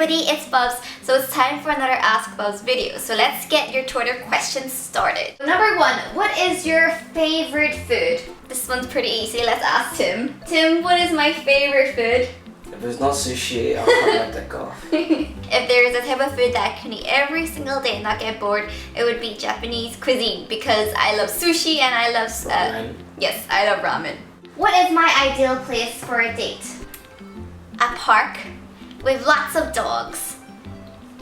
everybody, it's Bubz. So it's time for another Ask Bubz video. So let's get your Twitter questions started. Number 1, what is your favorite food? This one's pretty easy, let's ask Tim. Tim, what is my favorite food? If it's not sushi, I'll probably let that go. If there is a type of food that I can eat every single day and not get bored, it would be Japanese cuisine because I love sushi and I love ramen. Yes, I love ramen. What is my ideal place for a date? A park with lots of dogs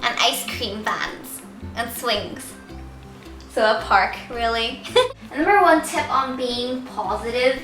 and ice cream vans and swings. So a park, really. Number 1 tip on being positive,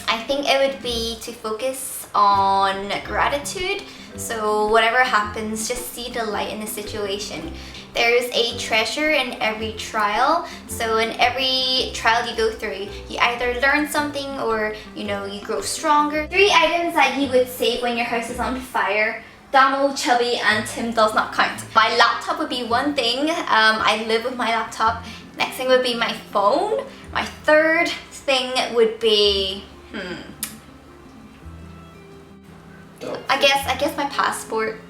I think it would be to focus on gratitude. So whatever happens, just see the light in the situation. There's a treasure in every trial. So in every trial you go through, you either learn something or you grow stronger. 3 items that you would save when your house is on fire. Domo Chubbi and Tim does not count. My laptop would be one thing. I live with my laptop. Next thing would be my phone. My third thing would be I guess my passport.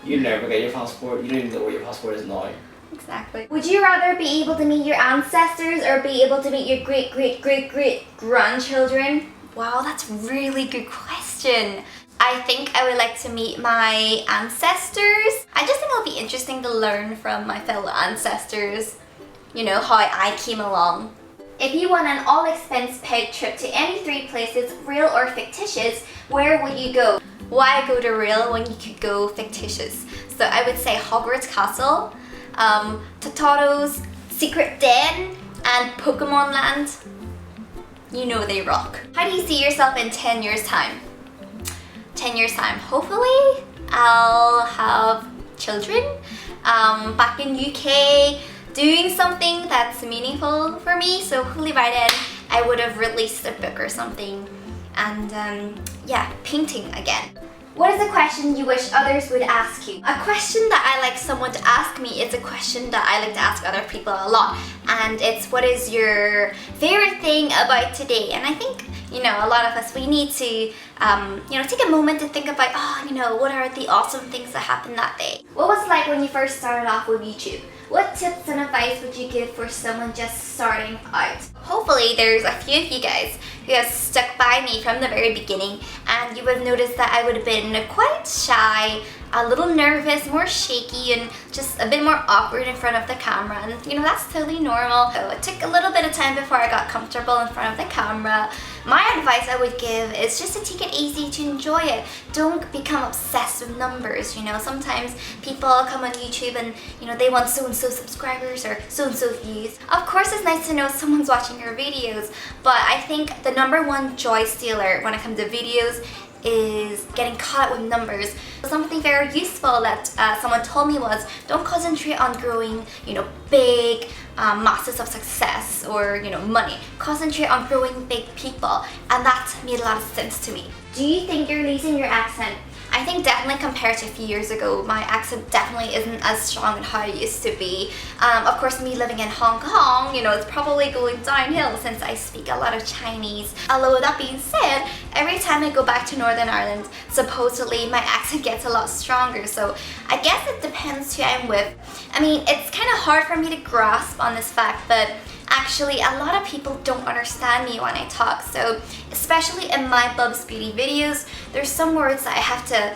You never get your passport. You don't even know where your passport is now. Exactly. Would you rather be able to meet your ancestors or be able to meet your great grandchildren? Wow, that's a really good question. I think I would like to meet my ancestors. I just think it'll be interesting to learn from my fellow ancestors, how I came along. If you won an all-expense-paid trip to any 3 places, real or fictitious, where would you go? Why go to real when you could go fictitious? So I would say Hogwarts Castle, Totoro's Secret Den, and Pokemon Land. They rock. How do you see yourself in 10 years' time? 10 years' time, hopefully I'll have children back in UK, doing something that's meaningful for me. So hopefully by then I would have released a book or something and painting again. What is a question you wish others would ask you? A question that I like someone to ask me is a question that I like to ask other people a lot, and it's what is your favorite thing about today? And I think a lot of us, we need to take a moment to think about what are the awesome things that happened that day. What was it like when you first started off with YouTube? What tips and advice would you give for someone just starting out? Hopefully there's a few of you guys who have stuck by me from the very beginning, and you would have noticed that I would have been quite shy, a little nervous, more shaky, and just a bit more awkward in front of the camera, and that's totally normal. So it took a little bit of time before I got comfortable in front of the camera. My advice I would give is just to take it easy, to enjoy it. Don't become obsessed with numbers. Sometimes people come on YouTube and they want so-and-so subscribers or so-and-so views. Of course it's nice to know someone's watching your videos, but I think the number 1 joy stealer when it comes to videos is getting caught up with numbers. Something very useful that someone told me was, don't concentrate on growing, big masses of success or, money. Concentrate on growing big people, and that made a lot of sense to me. Do you think you're losing your accent? I think definitely compared to a few years ago, my accent definitely isn't as strong as how it used to be. Of course, me living in Hong Kong, it's probably going downhill since I speak a lot of Chinese. Although with that being said, every time I go back to Northern Ireland, supposedly my accent gets a lot stronger. So I guess it depends who I'm with. I mean, it's kind of hard for me to grasp on this fact, but actually a lot of people don't understand me when I talk. So especially in my Bubz Beauty videos, there's some words that I have to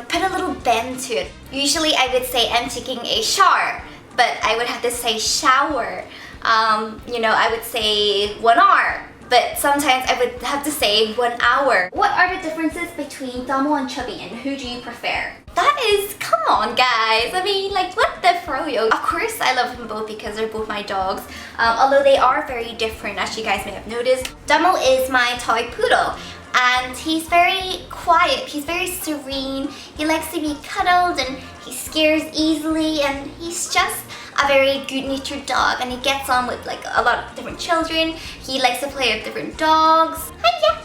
put a little bend to it. Usually I would say I'm taking a shower, but I would have to say shower. I would say 1 hour, but sometimes I would have to say 1 hour. What are the differences between Domo and Chubbi, and who do you prefer? That is, come on guys, I mean, like, what the froyo? Of course I love them both because they're both my dogs, although they are very different, as you guys may have noticed. Domo is my toy poodle, and he's very quiet, he's very serene, he likes to be cuddled, and he scares easily, and he's just a very good-natured dog, and he gets on with like a lot of different children. He likes to play with different dogs. Hiya!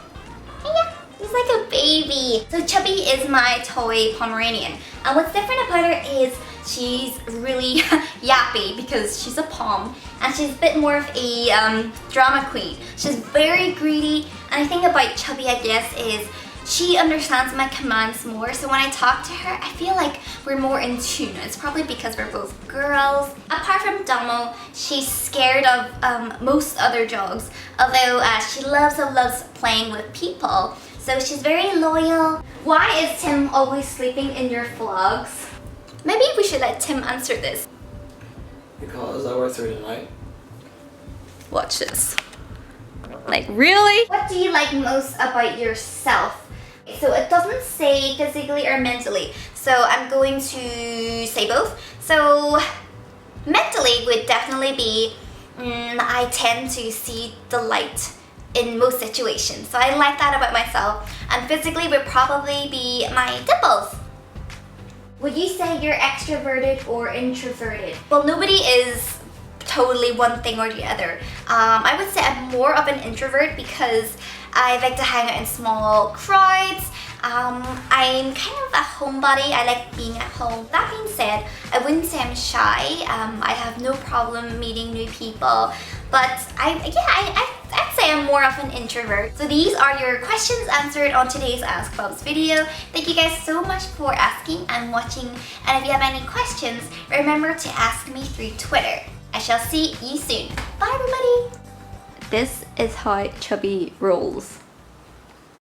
Hiya! He's like a baby. So Chubbi is my toy Pomeranian, and what's different about her is she's really yappy because she's a Pom, and she's a bit more of a drama queen. She's very greedy, and I think about Chubbi, I guess, is She understands my commands more, so when I talk to her, I feel like we're more in tune. It's probably because we're both girls. Apart from Domo, she's scared of most other dogs, although she loves playing with people. So she's very loyal. Why is Tim always sleeping in your vlogs? Maybe we should let Tim answer this. Because I work through the night. Watch this. Like, really? What do you like most about yourself? So it doesn't say physically or mentally. So I'm going to say both. So mentally would definitely be, I tend to see the light in most situations. So I like that about myself. And physically would probably be my dimples. Would you say you're extroverted or introverted? Well, nobody is totally one thing or the other. I would say I'm more of an introvert because I like to hang out in small crowds. I'm kind of a homebody. I like being at home. That being said, I wouldn't say I'm shy. I have no problem meeting new people, but I'd say I'm more of an introvert. So these are your questions answered on today's Ask Bubz video. Thank you guys so much for asking and watching. And if you have any questions, remember to ask me through Twitter. I shall see you soon. Bye everybody. This is how Chubby rolls.